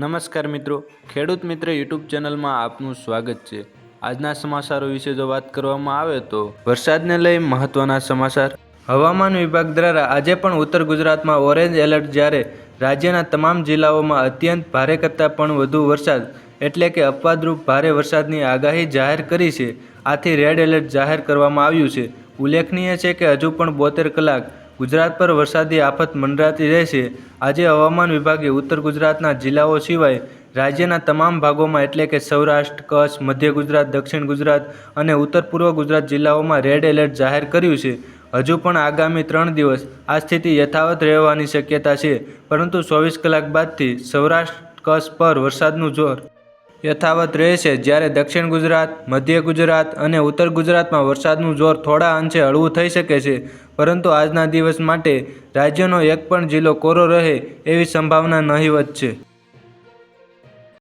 નમસ્કાર મિત્રો, ખેડૂત મિત્ર યુટ્યુબ ચેનલમાં આપનું સ્વાગત છે। આજના સમાચારો વિશે જો વાત કરવામાં આવે તો વરસાદને લઈ મહત્વના સમાચાર। હવામાન વિભાગ દ્વારા આજે પણ ઉત્તર ગુજરાતમાં ઓરેન્જ એલર્ટ, જ્યારે રાજ્યના તમામ જિલ્લાઓમાં અત્યંત ભારે કરતાં પણ વધુ વરસાદ એટલે કે અપવાદરૂપ ભારે વરસાદની આગાહી જાહેર કરી છે। આથી રેડ એલર્ટ જાહેર કરવામાં આવ્યું છે। ઉલ્લેખનીય છે કે હજુ પણ 72 કલાક ગુજરાત પર વરસાદી આફત મંડરાતી રહેશે। આજે હવામાન વિભાગે ઉત્તર ગુજરાતના જિલ્લાઓ સિવાય રાજ્યના તમામ ભાગોમાં એટલે કે સૌરાષ્ટ્ર, કચ્છ, મધ્ય ગુજરાત, દક્ષિણ ગુજરાત અને ઉત્તર પૂર્વ ગુજરાત જિલ્લાઓમાં રેડ એલર્ટ જાહેર કર્યું છે। હજુ પણ આગામી 3 દિવસ આ સ્થિતિ યથાવત રહેવાની શક્યતા છે, પરંતુ 24 કલાક બાદથી સૌરાષ્ટ્ર, કચ્છ પર વરસાદનું જોર યથાવત રહેશે, જ્યારે દક્ષિણ ગુજરાત, મધ્ય ગુજરાત અને ઉત્તર ગુજરાતમાં વરસાદનું જોર થોડા અંશે હળવું થઈ શકે છે। પરંતુ આજના દિવસ માટે રાજ્યનો એક પણ જિલ્લો કોરો રહે એવી સંભાવના નહીવત છે।